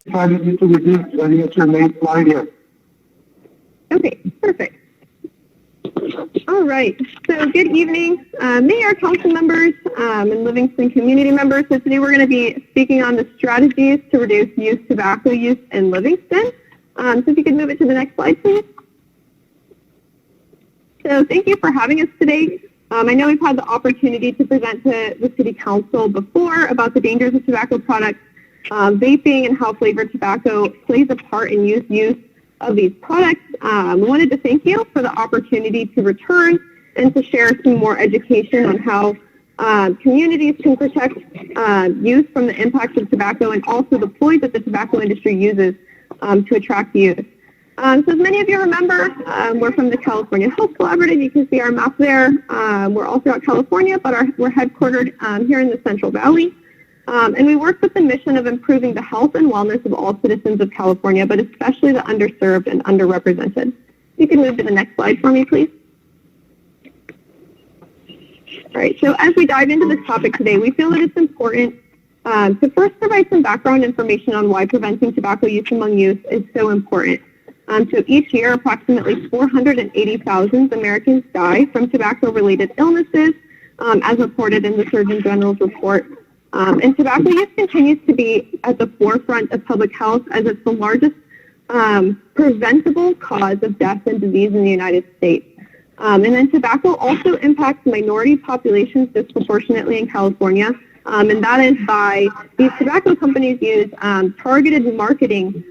strategy to reduce, I think it's your main slide here. Okay, perfect. All right, so good evening, Mayor, council members, and Livingston community members. So today we're going to be speaking on the strategies to reduce youth tobacco use in Livingston. So if you could move it to the next slide, please. So thank you for having us today. I know we've had the opportunity to present to the City Council before about the dangers of tobacco products, vaping, and how flavored tobacco plays a part in youth use of these products. We wanted to thank you for the opportunity to return and to share some more education on how communities can protect youth from the impacts of tobacco and also the ploys that the tobacco industry uses to attract youth. So as many of you remember, we're from the California Health Collaborative. You can see our map there. We're all throughout California, but we're headquartered here in the Central Valley. And we work with the mission of improving the health and wellness of all citizens of California, but especially the underserved and underrepresented. You can move to the next slide for me, please. All right, so as we dive into this topic today, we feel that it's important to first provide some background information on why preventing tobacco use among youth is so important. So each year, approximately 480,000 Americans die from tobacco-related illnesses, as reported in the Surgeon General's report. And tobacco use continues to be at the forefront of public health as it's the largest preventable cause of death and disease in the United States. And then tobacco also impacts minority populations disproportionately in California, and that is by these tobacco companies use targeted marketing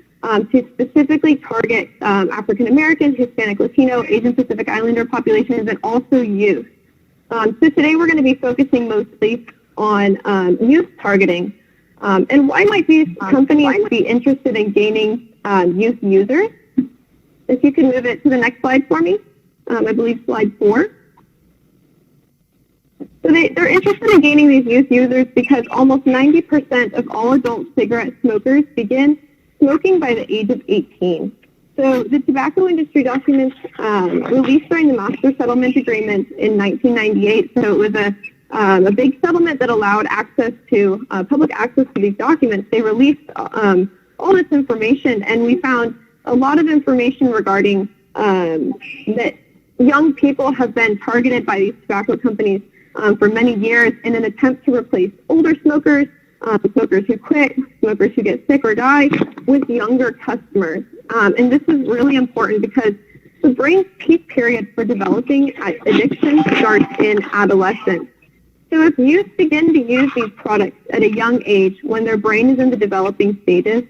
to specifically target African Americans, Hispanic, Latino, Asian Pacific Islander populations, and also youth. So today we're going to be focusing mostly on youth targeting. And why might these companies be interested in gaining youth users? If you can move it to the next slide for me, I believe slide 4. So they're interested in gaining these youth users because almost 90% of all adult cigarette smokers begin smoking by the age of 18. So the tobacco industry documents released during the Master Settlement Agreement in 1998, so it was a big settlement that allowed access to public access to these documents. They released all this information, and we found a lot of information regarding that young people have been targeted by these tobacco companies for many years in an attempt to replace older smokers, smokers who quit, smokers who get sick or die, with younger customers. And this is really important because the brain's peak period for developing addiction starts in adolescence. So if youth begin to use these products at a young age when their brain is in the developing stages,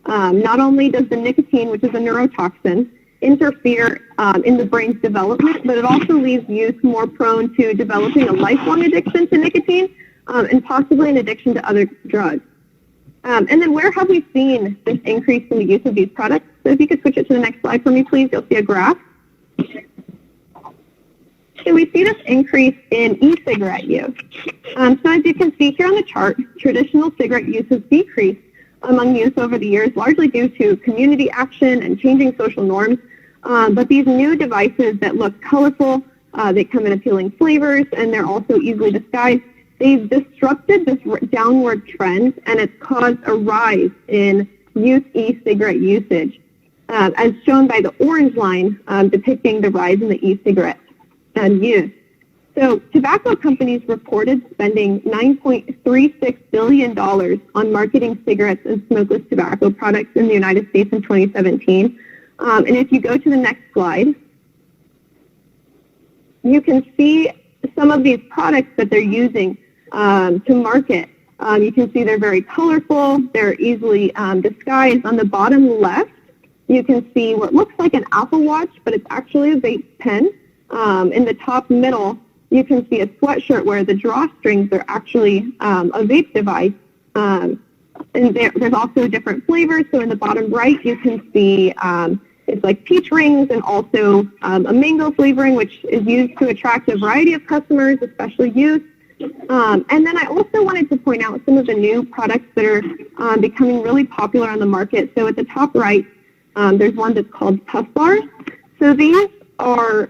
not only does the nicotine, which is a neurotoxin, interfere in the brain's development, but it also leaves youth more prone to developing a lifelong addiction to nicotine and possibly an addiction to other drugs. And then where have we seen this increase in the use of these products? So if you could switch it to the next slide for me, please, you'll see a graph. So we see this increase in e-cigarette use. So as you can see here on the chart, traditional cigarette use has decreased among youth over the years, largely due to community action and changing social norms. But these new devices that look colorful, they come in appealing flavors, and they're also easily disguised. They've disrupted this downward trend, and it's caused a rise in youth e-cigarette usage, as shown by the orange line depicting the rise in the e-cigarette use. So tobacco companies reported spending $9.36 billion on marketing cigarettes and smokeless tobacco products in the United States in 2017. And if you go to the next slide, you can see some of these products that they're using to market. You can see they're very colorful. They're easily disguised. On the bottom left, you can see what looks like an Apple Watch, but it's actually a vape pen. In the top middle, you can see a sweatshirt where the drawstrings are actually a vape device. And there's also different flavors. So in the bottom right, you can see it's like peach rings and also a mango flavoring, which is used to attract a variety of customers, especially youth. And then I also wanted to point out some of the new products that are becoming really popular on the market. So at the top right, there's one that's called Puff Bars. So these are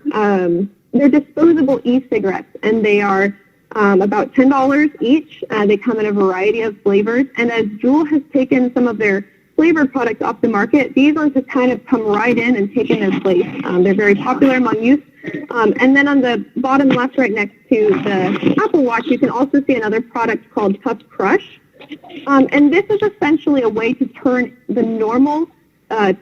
they're disposable e-cigarettes, and they are about $10 each. They come in a variety of flavors. And as Juul has taken some of their flavored products off the market, these ones have kind of come right in and taken their place. They're very popular among youth. And then on the bottom left, right next to the Apple Watch, you can also see another product called Tough Crush. And this is essentially a way to turn the normal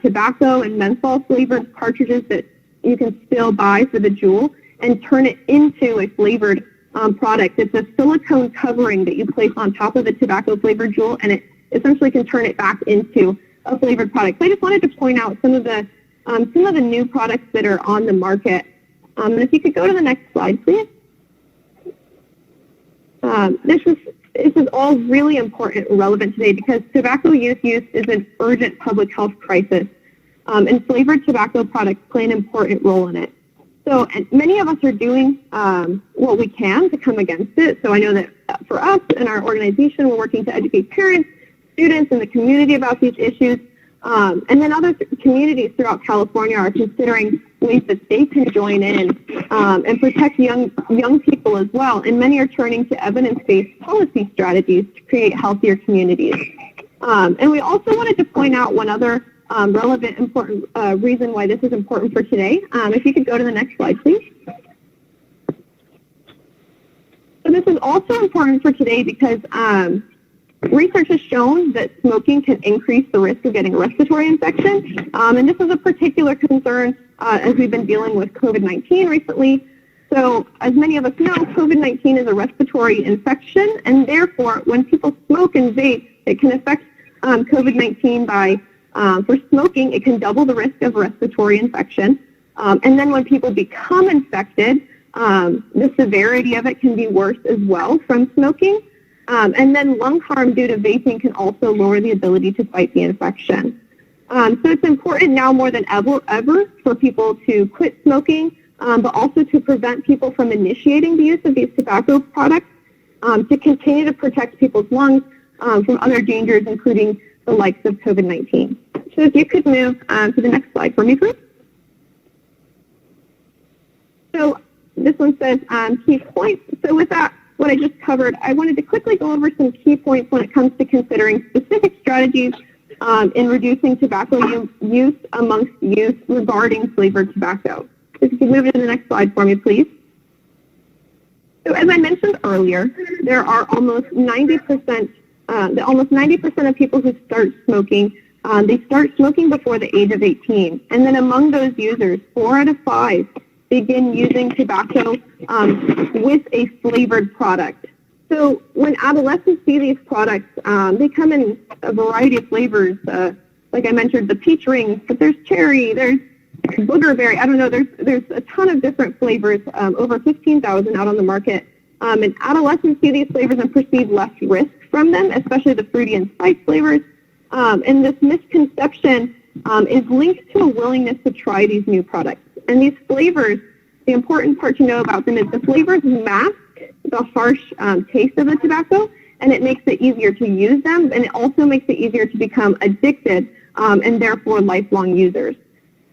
tobacco and menthol flavored cartridges that you can still buy for the Juul and turn it into a flavored product. It's a silicone covering that you place on top of the tobacco flavored Juul, and it essentially can turn it back into a flavored product. So I just wanted to point out some of the new products that are on the market. And if you could go to the next slide, please. This is all really important and relevant today because tobacco youth use is an urgent public health crisis, and flavored tobacco products play an important role in it. So many of us are doing what we can to come against it. So I know that for us and our organization, we're working to educate parents, students, and the community about these issues. And then other communities throughout California are considering ways that they can join in and protect young people as well. And many are turning to evidence-based policy strategies to create healthier communities. And we also wanted to point out one other relevant, important reason why this is important for today. If you could go to the next slide, please. So this is also important for today because research has shown that smoking can increase the risk of getting respiratory infection, and this is a particular concern as we've been dealing with COVID-19 recently. So as many of us know, COVID-19 is a respiratory infection, and therefore when people smoke and vape, it can affect COVID-19 by, for smoking, it can double the risk of respiratory infection. And then when people become infected, the severity of it can be worse as well from smoking. And then lung harm due to vaping can also lower the ability to fight the infection. So it's important now more than ever for people to quit smoking, but also to prevent people from initiating the use of these tobacco products, to continue to protect people's lungs from other dangers, including the likes of COVID-19. So if you could move to the next slide for me, please. So this one says key points. So with that, what I just covered, I wanted to quickly go over some key points when it comes to considering specific strategies in reducing tobacco use amongst youth regarding flavored tobacco. If you could move to the next slide for me, please. So as I mentioned earlier, there are almost 90% of people who start smoking, they start smoking before the age of 18. And then among those users, 4 out of 5 begin using tobacco with a flavored product. So when adolescents see these products, they come in a variety of flavors. Like I mentioned, the peach rings, but there's cherry, there's boogerberry. I don't know, there's a ton of different flavors, over 15,000 out on the market. And adolescents see these flavors and perceive less risk from them, especially the fruity and spice flavors. And this misconception is linked to a willingness to try these new products. And these flavors, the important part to know about them is the flavors mask the harsh taste of the tobacco, and it makes it easier to use them, and it also makes it easier to become addicted and therefore lifelong users.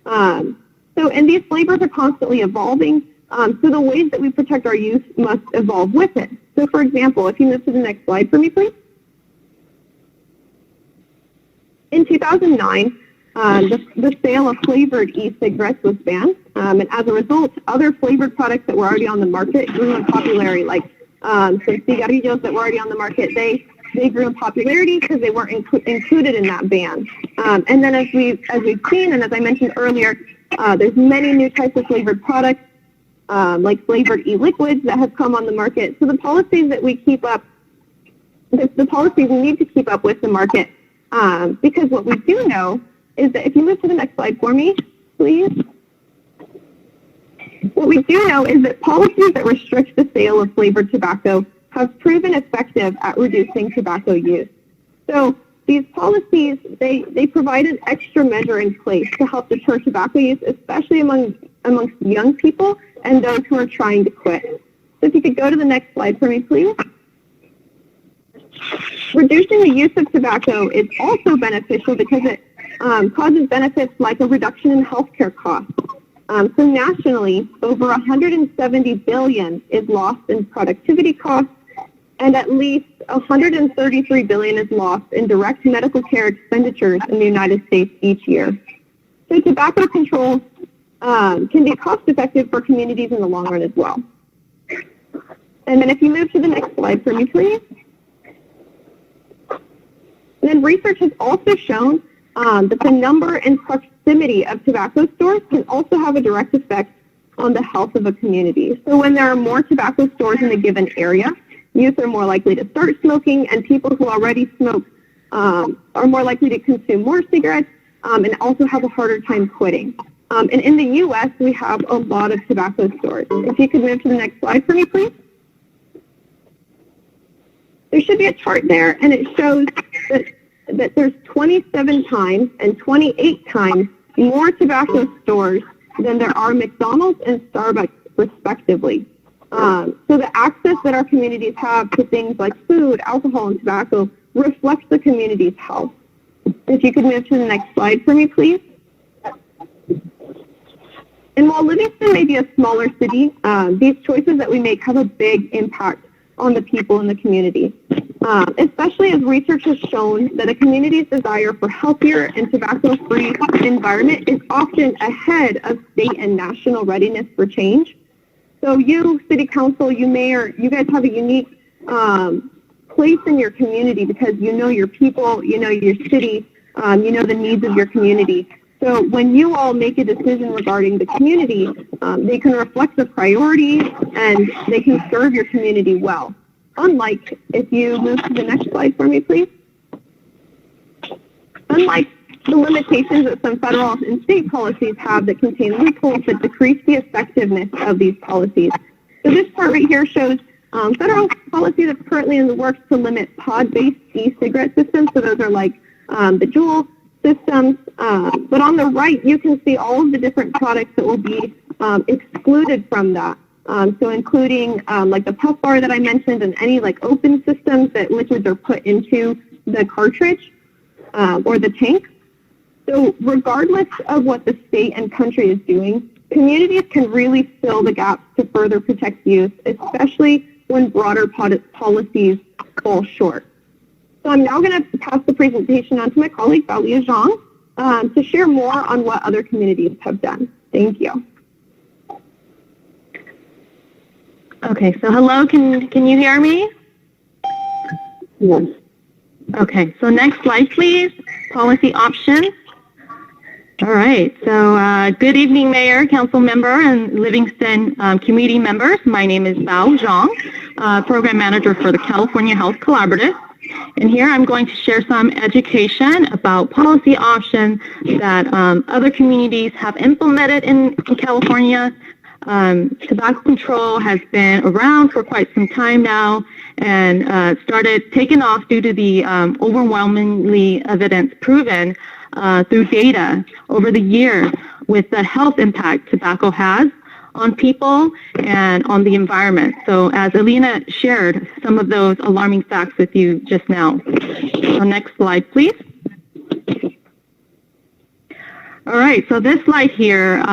And these flavors are constantly evolving, so the ways that we protect our youth must evolve with it. So for example, if you move to the next slide for me, please. In 2009, the sale of flavored e-cigarettes was banned, and as a result, other flavored products that were already on the market grew in popularity, like some cigarillos that were already on the market. They grew in popularity because they weren't included in that ban. And then as we've seen, and as I mentioned earlier, there's many new types of flavored products, like flavored e-liquids that have come on the market. So the policies that we keep up, the policies we need to keep up with the market, because what we do know is that if you move to the next slide for me, please. What we do know is that policies that restrict the sale of flavored tobacco have proven effective at reducing tobacco use. So these policies, they provide an extra measure in place to help deter tobacco use, especially amongst young people and those who are trying to quit. So if you could go to the next slide for me, please. Reducing the use of tobacco is also beneficial because it causes benefits like a reduction in healthcare costs. So nationally, over $170 billion is lost in productivity costs, and at least $133 billion is lost in direct medical care expenditures in the United States each year. So tobacco control can be cost-effective for communities in the long run as well. And then if you move to the next slide for me, please. And then research has also shown that the number and proximity of tobacco stores can also have a direct effect on the health of a community. So when there are more tobacco stores in a given area, youth are more likely to start smoking, and people who already smoke are more likely to consume more cigarettes and also have a harder time quitting. And in the U.S., we have a lot of tobacco stores. If you could move to the next slide for me, please. There should be a chart there, and it shows that there's 27 times and 28 times more tobacco stores than there are McDonald's and Starbucks, respectively. So the access that our communities have to things like food, alcohol, and tobacco reflects the community's health. If you could move to the next slide for me, please. And while Livingston may be a smaller city, these choices that we make have a big impact on the people in the community, especially as research has shown that a community's desire for healthier and tobacco-free environment is often ahead of state and national readiness for change. So you, City Council, you guys have a unique place in your community because you know your people, you know your city, you know the needs of your community. So when you all make a decision regarding the community, they can reflect the priorities and they can serve your community well. Unlike, if you move to the next slide for me, please. Unlike the limitations that some federal and state policies have that contain loopholes that decrease the effectiveness of these policies. So this part right here shows federal policy that's currently in the works to limit pod-based e-cigarette systems. So those are like the Juul systems. But on the right, you can see all of the different products that will be excluded from that. So including like the puff bar that I mentioned and any like open systems that liquids are put into the cartridge or the tank. So regardless of what the state and country is doing, communities can really fill the gaps to further protect youth, especially when broader policies fall short. So I'm now going to pass the presentation on to my colleague, Mao Zhong, to share more on what other communities have done. Thank you. Okay, so hello, can you hear me? Yes. Okay, so next slide, please. Policy options. All right, so good evening, Mayor, Council Member, and Livingston community members. My name is Mao Zhong, Program Manager for the California Health Collaborative. And here I'm going to share some education about policy options that other communities have implemented in California. Tobacco control has been around for quite some time now and started taking off due to the overwhelmingly evidence proven through data over the years with the health impact tobacco has on people and on the environment. So as Alina shared some of those alarming facts with you just now. So next slide, please. All right, so this slide here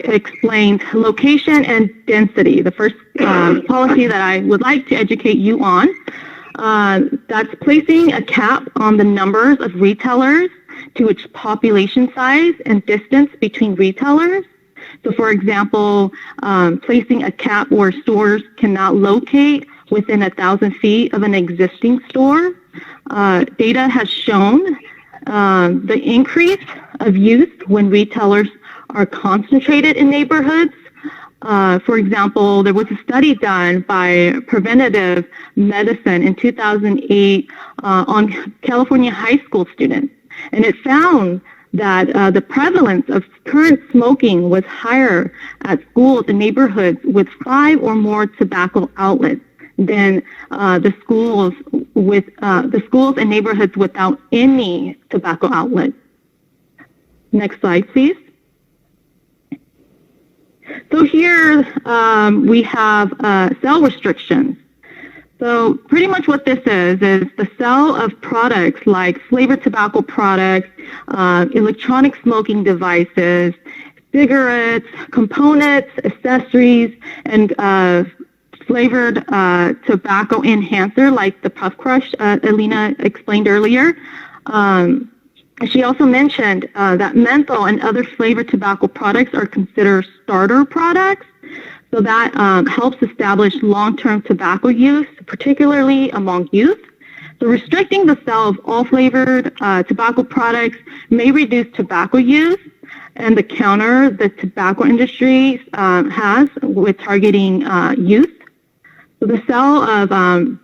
explains location and density, the first policy that I would like to educate you on. That's placing a cap on the numbers of retailers to its population size and distance between retailers. So for example, placing a cap where stores cannot locate within 1,000 feet of an existing store. Data has shown the increase of youth when retailers are concentrated in neighborhoods. For example, there was a study done by Preventative Medicine in 2008 on California high school students, and it found that the prevalence of current smoking was higher at schools and neighborhoods with 5 or more tobacco outlets than the schools and neighborhoods without any tobacco outlets. Next slide, please. So here we have sale restrictions. So pretty much what this is the sale of products like flavored tobacco products, electronic smoking devices, cigarettes, components, accessories, and flavored tobacco enhancer like the Puff Crush Alina explained earlier. She also mentioned that menthol and other flavored tobacco products are considered starter products. So that helps establish long-term tobacco use, particularly among youth. So restricting the sale of all flavored tobacco products may reduce tobacco use and the counter the tobacco industry has with targeting youth. So the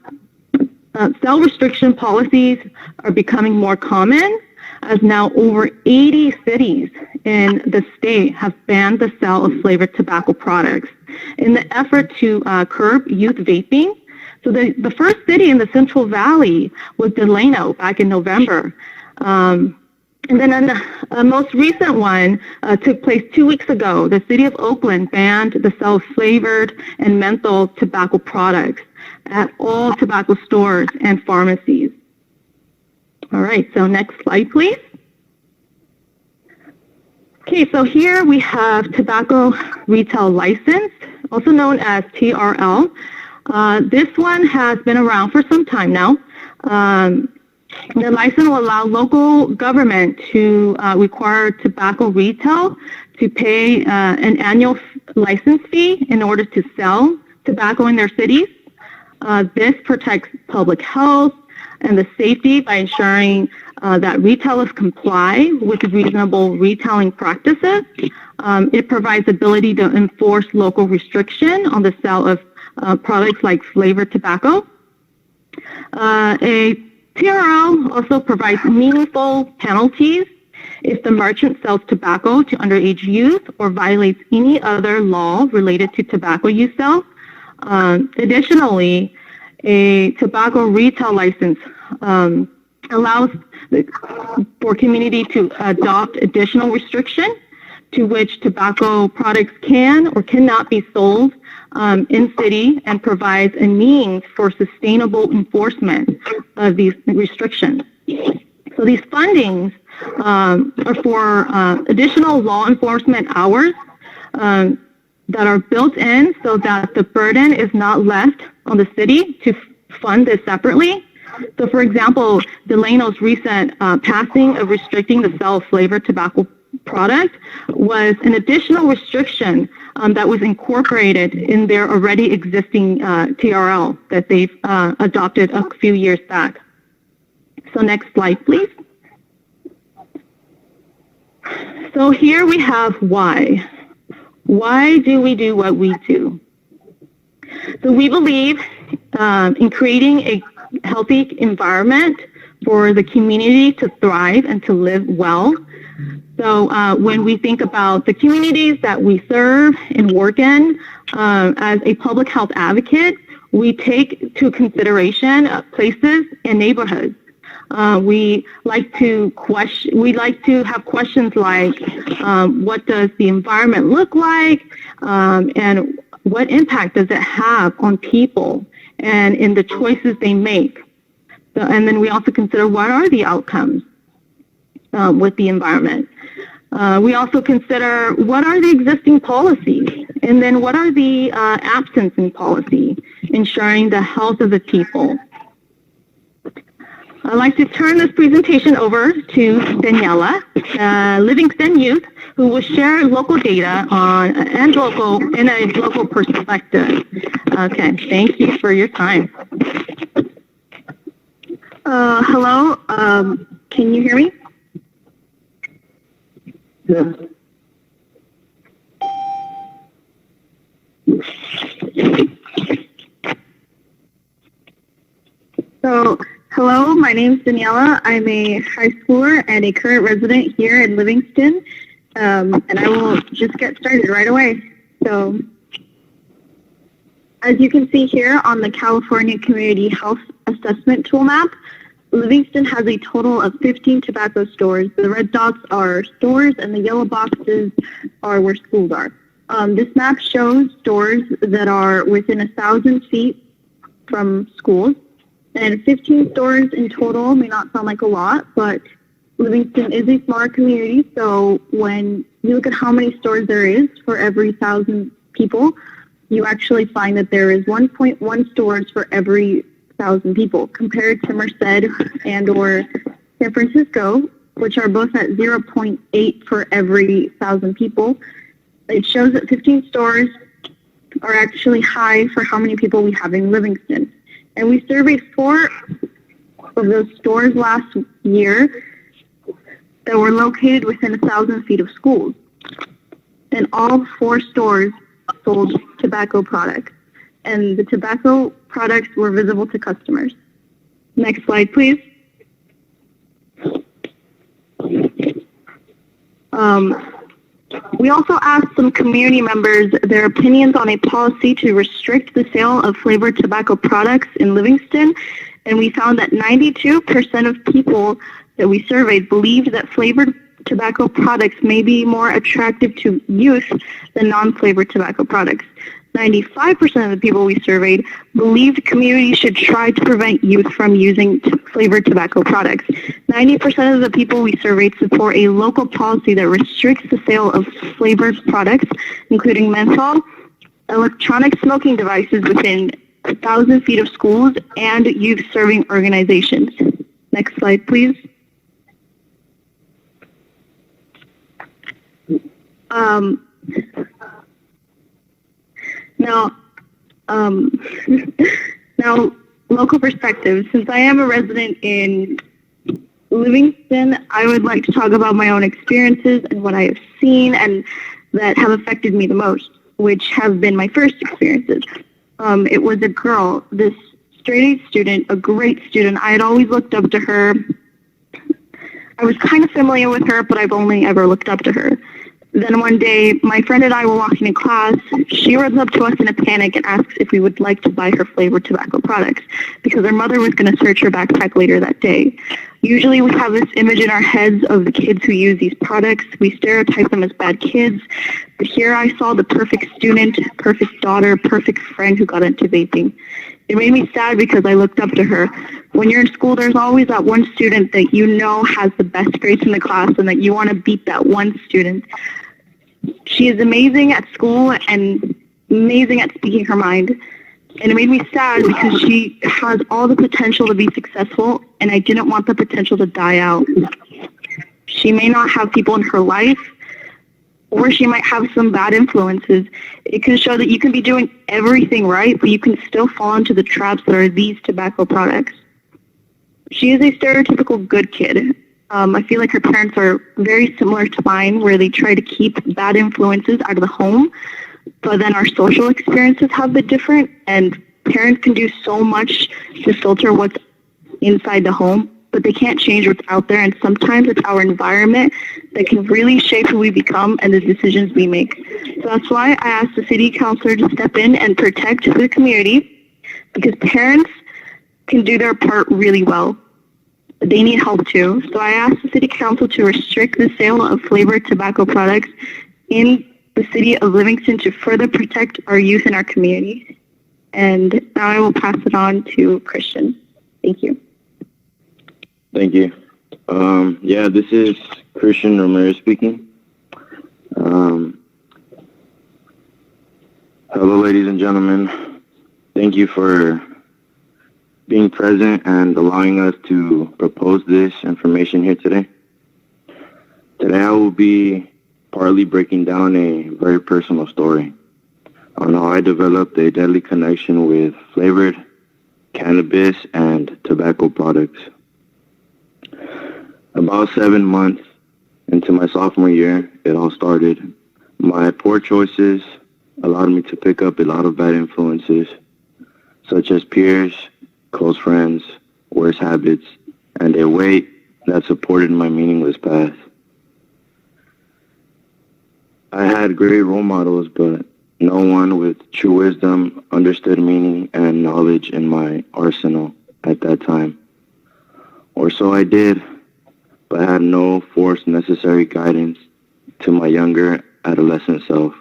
sale restriction policies are becoming more common, as now over 80 cities in the state have banned the sale of flavored tobacco products in the effort to curb youth vaping. So the first city in the Central Valley was Delano back in November. And then the most recent one took place 2 weeks ago. The city of Oakland banned the sale of flavored and menthol tobacco products at all tobacco stores and pharmacies. All right, so next slide, please. Okay, so here we have tobacco retail license, also known as TRL. This one has been around for some time now. The license will allow local government to require tobacco retail to pay an annual license fee in order to sell tobacco in their cities. This protects public health and the safety by ensuring that retailers comply with reasonable retailing practices. It provides ability to enforce local restriction on the sale of products like flavored tobacco. A TRL also provides meaningful penalties if the merchant sells tobacco to underage youth or violates any other law related to tobacco use sale. Additionally, a tobacco retail license allows for community to adopt additional restriction to which tobacco products can or cannot be sold in city and provides a means for sustainable enforcement of these restrictions. So these fundings are for additional law enforcement hours that are built in so that the burden is not left on the city to fund this separately. So for example, Delano's recent passing of restricting the sale of flavored tobacco product was an additional restriction that was incorporated in their already existing TRL that they've adopted a few years back. So next slide, please. So here we have why. Why do we do what we do? So we believe in creating a healthy environment for the community to thrive and to live well. So when we think about the communities that we serve and work in, as a public health advocate, we take to consideration places and neighborhoods. We like to have questions like, what does the environment look like, and what impact does it have on people and in the choices they make? So, and then we also consider what are the outcomes with the environment. We also consider what are the existing policies, and then what are the absence in policy, ensuring the health of the people. I'd like to turn this presentation over to Daniela, Livingston youth, who will share local data in a local perspective. Okay, thank you for your time. Hello, can you hear me? Yeah. So, hello, my name is Daniela. I'm a high schooler and a current resident here in Livingston, and I will just get started right away. So, as you can see here on the California Community Health Assessment Tool Map, Livingston has a total of 15 tobacco stores. The red dots are stores and the yellow boxes are where schools are. This map shows stores that are within 1,000 feet from schools. And 15 stores in total may not sound like a lot, but Livingston is a smaller community, so when you look at how many stores there is for every 1,000 people, you actually find that there is 1.1 stores for every 1,000 people, compared to Merced and or San Francisco, which are both at 0.8 for every 1,000 people. It shows that 15 stores are actually high for how many people we have in Livingston. And we surveyed 4 of those stores last year that were located within 1,000 feet of schools. And all 4 stores sold tobacco products. And the tobacco products were visible to customers. Next slide, please. We also asked some community members their opinions on a policy to restrict the sale of flavored tobacco products in Livingston, and we found that 92% of people that we surveyed believed that flavored tobacco products may be more attractive to youth than non-flavored tobacco products. 95% of the people we surveyed believed communities should try to prevent youth from using flavored tobacco products. 90% of the people we surveyed support a local policy that restricts the sale of flavored products, including menthol, electronic smoking devices within 1,000 feet of schools, and youth-serving organizations. Next slide, please. Now, local perspective. Since I am a resident in Livingston, I would like to talk about my own experiences and what I have seen and that have affected me the most, which have been my first experiences. It was a girl, this straight-A student, a great student. I had always looked up to her. I was kind of familiar with her, but I've only ever looked up to her. Then one day, my friend and I were walking in class. She runs up to us in a panic and asks if we would like to buy her flavored tobacco products because her mother was going to search her backpack later that day. Usually we have this image in our heads of the kids who use these products. We stereotype them as bad kids. But here I saw the perfect student, perfect daughter, perfect friend who got into vaping. It made me sad because I looked up to her. When you're in school, there's always that one student that you know has the best grades in the class and that you want to beat that one student. She is amazing at school and amazing at speaking her mind. And it made me sad because she has all the potential to be successful, and I didn't want the potential to die out. She may not have people in her life, or she might have some bad influences. It can show that you can be doing everything right, but you can still fall into the traps that are these tobacco products. She is a stereotypical good kid. I feel like her parents are very similar to mine, where they try to keep bad influences out of the home, but then our social experiences have been different, and parents can do so much to filter what's inside the home, but they can't change what's out there, and sometimes it's our environment that can really shape who we become and the decisions we make. So that's why I asked the city councilor to step in and protect the community, because parents can do their part really well. They need help too. So I asked the city council to restrict the sale of flavored tobacco products in the city of Livingston to further protect our youth and our community. And now I will pass it on to Christian. Thank you. Thank you. Yeah, this is Christian Ramirez speaking. Hello, ladies and gentlemen. Thank you for being present and allowing us to propose this information here today. Today I will be partly breaking down a very personal story on how I developed a deadly connection with flavored cannabis and tobacco products. About 7 months into my sophomore year, it all started. My poor choices allowed me to pick up a lot of bad influences, such as peers, close friends, worse habits, and a weight that supported my meaningless path. I had great role models, but no one with true wisdom understood meaning and knowledge in my arsenal at that time. Or so I did, but had no forced necessary guidance to my younger adolescent self.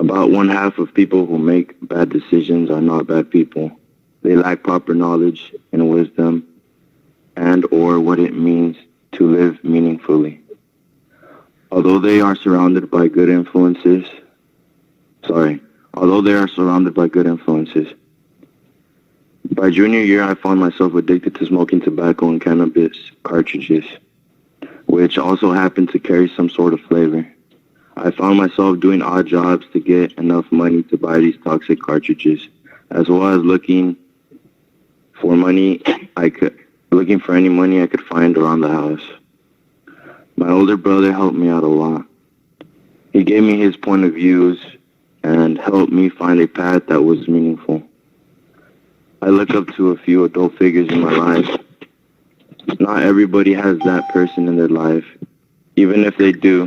About 1/2 of people who make bad decisions are not bad people. They lack proper knowledge and wisdom and or what it means to live meaningfully. Although they are surrounded by good influences, although they are surrounded by good influences. By junior year, I found myself addicted to smoking tobacco and cannabis cartridges, which also happened to carry some sort of flavor. I found myself doing odd jobs to get enough money to buy these toxic cartridges, as well as looking for any money I could find around the house. My older brother helped me out a lot. He gave me his point of views and helped me find a path that was meaningful. I look up to a few adult figures in my life. Not everybody has that person in their life. Even if they do,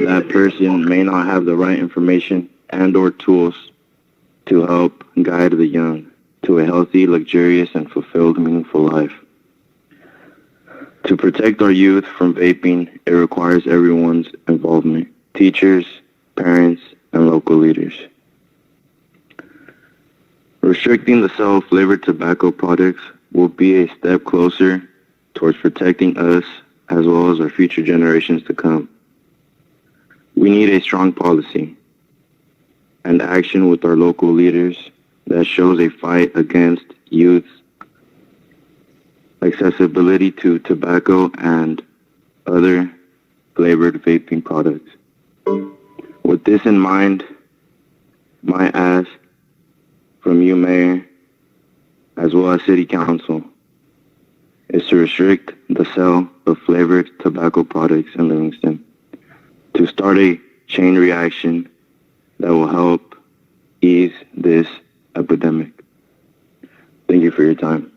that person may not have the right information and or tools to help guide the young to a healthy, luxurious, and fulfilled, meaningful life. To protect our youth from vaping, it requires everyone's involvement: teachers, parents, and local leaders. Restricting the sale of flavored tobacco products will be a step closer towards protecting us as well as our future generations to come. We need a strong policy and action with our local leaders that shows a fight against youth's accessibility to tobacco and other flavored vaping products. With this in mind, my ask from you, Mayor, as well as City Council, is to restrict the sale of flavored tobacco products in Livingston, to start a chain reaction that will help ease this epidemic. Thank you for your time.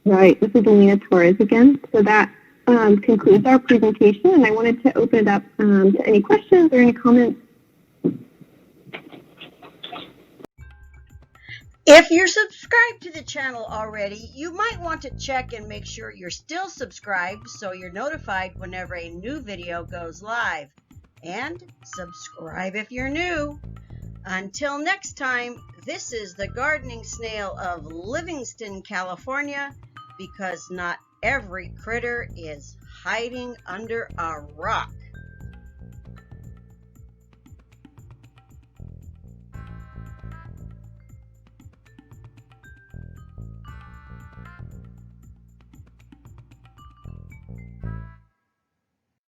Right, this is Alina Torres again. So that concludes our presentation, and I wanted to open it up to any questions or any comments. If you're subscribed to the channel already, you might want to check and make sure you're still subscribed so you're notified whenever a new video goes live. And subscribe if you're new. Until next time, this is the gardening snail of Livingston, California, because not every critter is hiding under a rock.